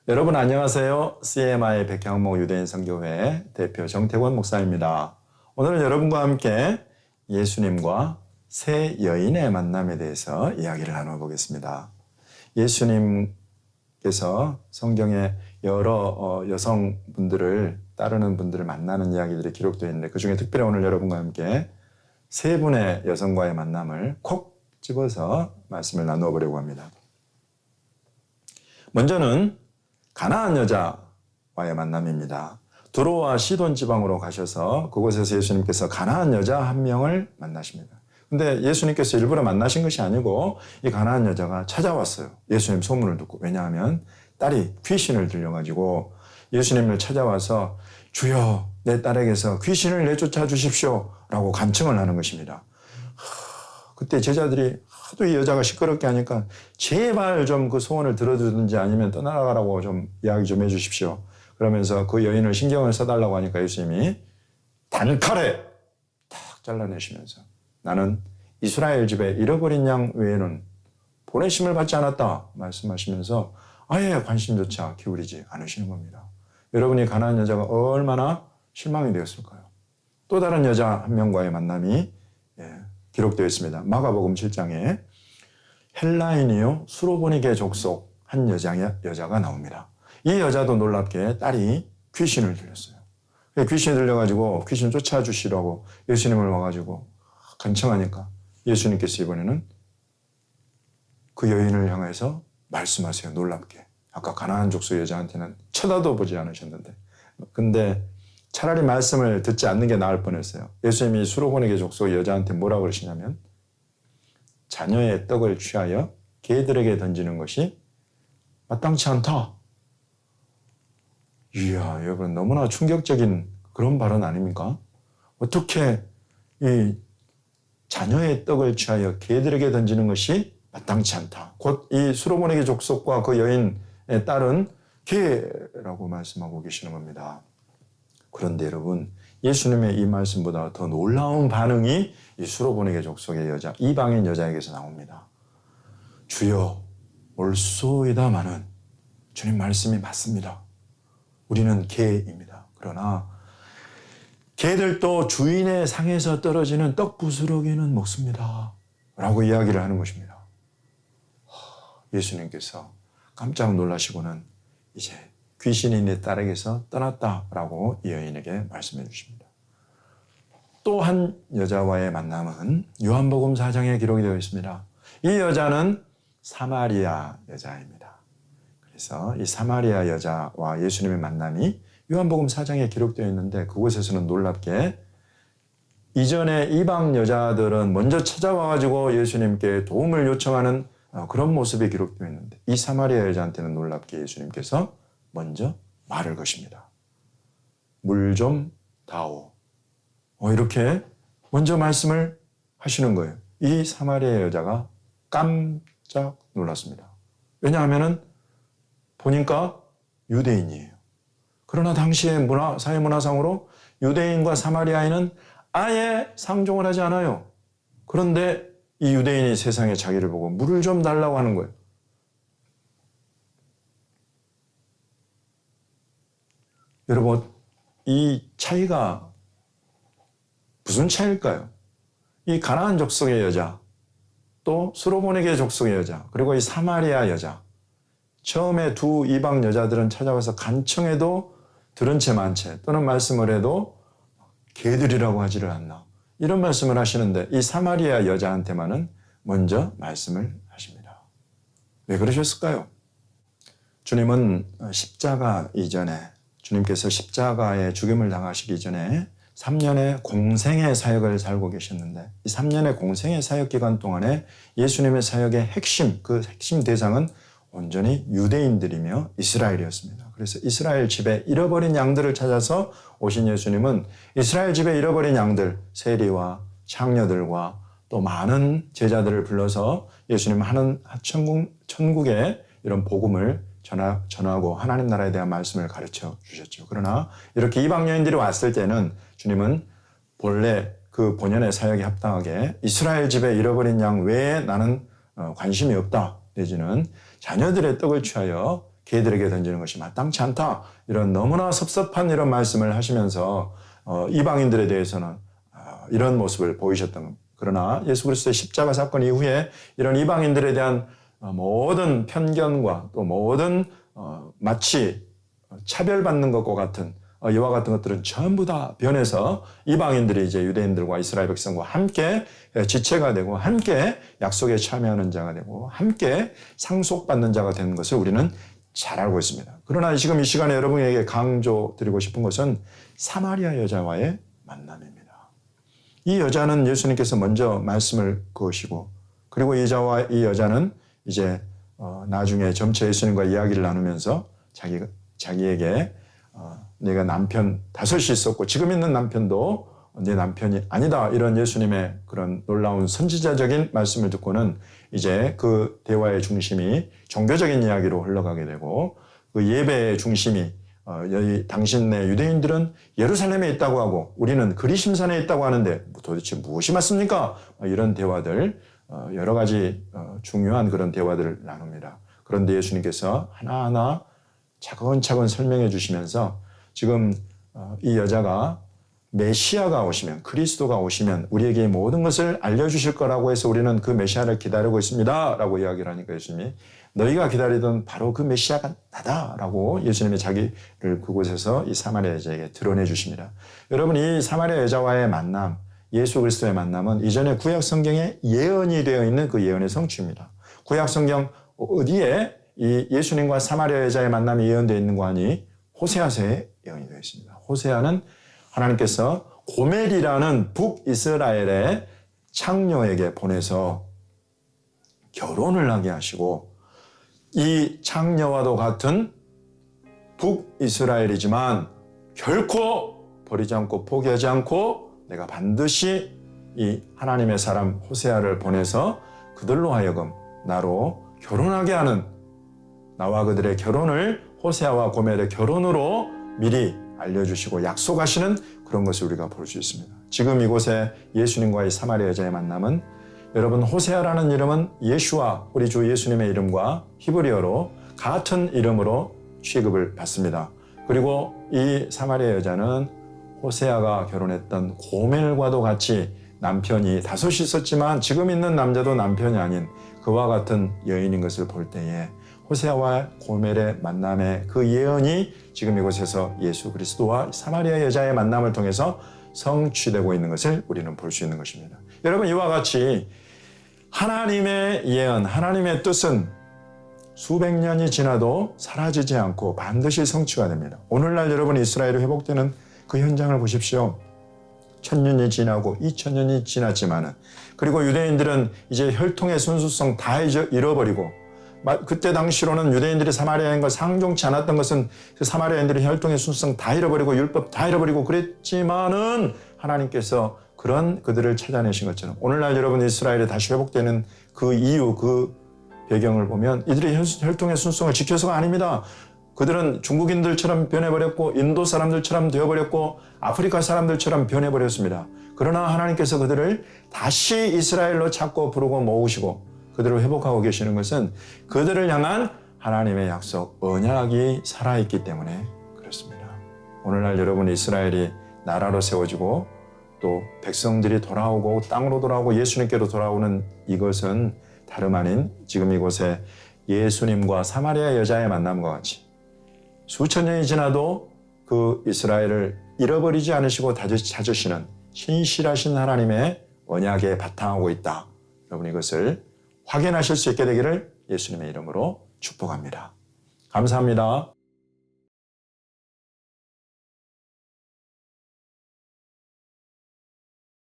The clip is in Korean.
여러분 안녕하세요. CMI 백향목 유대인 선교회 대표 정태권 목사입니다. 오늘은 여러분과 함께 예수님과 세 여인의 만남에 대해서 이야기를 나눠보겠습니다. 예수님께서 성경에 여러 여성분들을 따르는 분들을 만나는 이야기들이 기록되어 있는데 그중에 특별히 오늘 여러분과 함께 세 분의 여성과의 만남을 콕 집어서 말씀을 나누어 보려고 합니다. 먼저는 가나안 여자와의 만남입니다. 두로와 시돈 지방으로 가셔서 그곳에서 예수님께서 가나안 여자 한 명을 만나십니다. 근데 예수님께서 일부러 만나신 것이 아니고 이 가나안 여자가 찾아왔어요. 예수님 소문을 듣고. 왜냐하면 딸이 귀신을 들려가지고 예수님을 찾아와서 주여 내 딸에게서 귀신을 내쫓아 주십시오 라고 간청을 하는 것입니다. 그때 제자들이 하도 이 여자가 시끄럽게 하니까 제발 좀 그 소원을 들어주든지 아니면 떠나가라고 좀 이야기 좀 해주십시오. 그러면서 그 여인을 신경을 써달라고 하니까 예수님이 단칼에 탁 잘라내시면서 나는 이스라엘 집에 잃어버린 양 외에는 보내심을 받지 않았다 말씀하시면서 아예 관심조차 기울이지 않으시는 겁니다. 여러분이 가나안 여자가 얼마나 실망이 되었을까요? 또 다른 여자 한 명과의 만남이 기록되어 있습니다. 마가복음 7장에 헬라인이요 수로보니게 족속 한 여자가 나옵니다. 이 여자도 놀랍게 딸이 귀신을 들렸어요. 귀신이 들려가지고 귀신 쫓아주시라고 예수님을 와가지고 간청하니까 예수님께서 이번에는 그 여인을 향해서 말씀하세요. 놀랍게. 아까 가나안 족속 여자한테는 쳐다도 보지 않으셨는데 근데 차라리 말씀을 듣지 않는 게 나을 뻔했어요. 예수님이 수로보니게 족속 여자한테 뭐라고 그러시냐면 자녀의 떡을 취하여 개들에게 던지는 것이 마땅치 않다. 이야, 여러분 너무나 충격적인 그런 발언 아닙니까? 어떻게 이 자녀의 떡을 취하여 개들에게 던지는 것이 마땅치 않다. 곧 이 수로보니게 족속과 그 여인의 딸은 개라고 말씀하고 계시는 겁니다. 그런데 여러분 예수님의 이 말씀보다 더 놀라운 반응이 이 수로보니게 족속의 여자 이방인 여자에게서 나옵니다. 주여 올소이다마는 주님 말씀이 맞습니다. 우리는 개입니다. 그러나 개들도 주인의 상에서 떨어지는 떡 부스러기는 먹습니다. 라고 이야기를 하는 것입니다. 예수님께서 깜짝 놀라시고는 이제 귀신이 내 딸에게서 떠났다라고 이 여인에게 말씀해 주십니다. 또 한 여자와의 만남은 요한복음 4장에 기록이 되어 있습니다. 이 여자는 사마리아 여자입니다. 그래서 이 사마리아 여자와 예수님의 만남이 요한복음 4장에 기록되어 있는데 그곳에서는 놀랍게 이전에 이방 여자들은 먼저 찾아와가지고 예수님께 도움을 요청하는 그런 모습이 기록되어 있는데 이 사마리아 여자한테는 놀랍게 예수님께서 먼저 말을 거십니다. 물 좀 다오. 이렇게 먼저 말씀을 하시는 거예요. 이 사마리아 여자가 깜짝 놀랐습니다. 왜냐하면 보니까 유대인이에요. 그러나 당시의 사회 문화상으로 유대인과 사마리아인은 아예 상종을 하지 않아요. 그런데 이 유대인이 세상에 자기를 보고 물을 좀 달라고 하는 거예요. 여러분, 이 차이가 무슨 차이일까요? 이 가나안 족속의 여자, 또 수로보니게 족속의 여자, 그리고 이 사마리아 여자. 처음에 두 이방 여자들은 찾아와서 간청해도 들은 채 만 채 또는 말씀을 해도 개들이라고 하지를 않나. 이런 말씀을 하시는데 이 사마리아 여자한테만은 먼저 말씀을 하십니다. 왜 그러셨을까요? 주님은 십자가 이전에 주님께서 십자가에 죽임을 당하시기 전에 3년의 공생의 사역을 살고 계셨는데 이 3년의 공생의 사역 기간 동안에 예수님의 사역의 핵심, 그 핵심 대상은 온전히 유대인들이며 이스라엘이었습니다. 그래서 이스라엘 집에 잃어버린 양들을 찾아서 오신 예수님은 이스라엘 집에 잃어버린 양들, 세리와 창녀들과 또 많은 제자들을 불러서 예수님 하는 천국의 이런 복음을 전하고 하나님 나라에 대한 말씀을 가르쳐 주셨죠. 그러나 이렇게 이방 여인들이 왔을 때는 주님은 본래 그 본연의 사역에 합당하게 이스라엘 집에 잃어버린 양 외에 나는 관심이 없다. 내지는 자녀들의 떡을 취하여 개들에게 던지는 것이 마땅치 않다. 이런 너무나 섭섭한 이런 말씀을 하시면서 이방인들에 대해서는 이런 모습을 보이셨던 겁니다. 그러나 예수 그리스도의 십자가 사건 이후에 이런 이방인들에 대한 모든 편견과 또 모든 마치 차별받는 것과 같은 이와 같은 것들은 전부 다 변해서 이방인들이 이제 유대인들과 이스라엘 백성과 함께 지체가 되고 함께 약속에 참여하는 자가 되고 함께 상속받는 자가 되는 것을 우리는 잘 알고 있습니다. 그러나 지금 이 시간에 여러분에게 강조드리고 싶은 것은 사마리아 여자와의 만남입니다. 이 여자는 예수님께서 먼저 말씀을 그으시고 그리고 이 여자는 이제 나중에 점차 예수님과 이야기를 나누면서 자기에게 내가 남편 5이 있었고 지금 있는 남편도 내 남편이 아니다. 이런 예수님의 그런 놀라운 선지자적인 말씀을 듣고는 이제 그 대화의 중심이 종교적인 이야기로 흘러가게 되고 그 예배의 중심이 당신네 유대인들은 예루살렘에 있다고 하고 우리는 그리심산에 있다고 하는데 도대체 무엇이 맞습니까? 이런 대화들 여러 가지 중요한 그런 대화들을 나눕니다. 그런데 예수님께서 하나하나 차근차근 설명해 주시면서 지금 이 여자가 메시아가 오시면 그리스도가 오시면 우리에게 모든 것을 알려주실 거라고 해서 우리는 그 메시아를 기다리고 있습니다 라고 이야기를 하니까 예수님이 너희가 기다리던 바로 그 메시아가 나다라고 예수님이 자기를 그곳에서 이 사마리아 여자에게 드러내 주십니다. 여러분 이 사마리아 여자와의 만남 예수 그리스도의 만남은 이전에 구약 성경에 예언이 되어 있는 그 예언의 성취입니다. 구약 성경 어디에 이 예수님과 사마리아 여자의 만남이 예언되어 있는 거 아니 호세아서에 예언이 되어 있습니다. 호세아는 하나님께서 고멜이라는 북이스라엘의 창녀에게 보내서 결혼을 하게 하시고 이 창녀와도 같은 북이스라엘이지만 결코 버리지 않고 포기하지 않고 내가 반드시 이 하나님의 사람 호세아를 보내서 그들로 하여금 나로 결혼하게 하는 나와 그들의 결혼을 호세아와 고멜의 결혼으로 미리 알려주시고 약속하시는 그런 것을 우리가 볼 수 있습니다. 지금 이곳에 예수님과의 사마리아 여자의 만남은 여러분 호세아라는 이름은 예슈아 우리 주 예수님의 이름과 히브리어로 같은 이름으로 취급을 받습니다. 그리고 이 사마리아 여자는 호세아가 결혼했던 고멜과도 같이 남편이 5이 있었지만 지금 있는 남자도 남편이 아닌 그와 같은 여인인 것을 볼 때에 호세아와 고멜의 만남의 그 예언이 지금 이곳에서 예수 그리스도와 사마리아 여자의 만남을 통해서 성취되고 있는 것을 우리는 볼 수 있는 것입니다. 여러분 이와 같이 하나님의 예언, 하나님의 뜻은 수백 년이 지나도 사라지지 않고 반드시 성취가 됩니다. 오늘날 여러분 이스라엘이 회복되는 그 현장을 보십시오. 1000년이 지나고 2000년이 지났지만은 그리고 유대인들은 이제 혈통의 순수성 다 잃어버리고 그때 당시로는 유대인들이 사마리아인과 상종치 않았던 것은 그 사마리아인들의 혈통의 순수성 다 잃어버리고 율법 다 잃어버리고 그랬지만은 하나님께서 그런 그들을 찾아내신 것처럼 오늘날 여러분 이스라엘이 다시 회복되는 그 이유 그 배경을 보면 이들의 혈통의 순수성을 지켜서가 아닙니다. 그들은 중국인들처럼 변해버렸고 인도 사람들처럼 되어버렸고 아프리카 사람들처럼 변해버렸습니다. 그러나 하나님께서 그들을 다시 이스라엘로 찾고 부르고 모으시고 그들을 회복하고 계시는 것은 그들을 향한 하나님의 약속, 언약이 살아있기 때문에 그렇습니다. 오늘날 여러분 이스라엘이 나라로 세워지고 또 백성들이 돌아오고 땅으로 돌아오고 예수님께로 돌아오는 이것은 다름 아닌 지금 이곳에 예수님과 사마리아 여자의 만남과 같이 수천 년이 지나도 그 이스라엘을 잃어버리지 않으시고 다시 찾으시는 신실하신 하나님의 언약에 바탕하고 있다. 여러분 이것을 확인하실 수 있게 되기를 예수님의 이름으로 축복합니다. 감사합니다.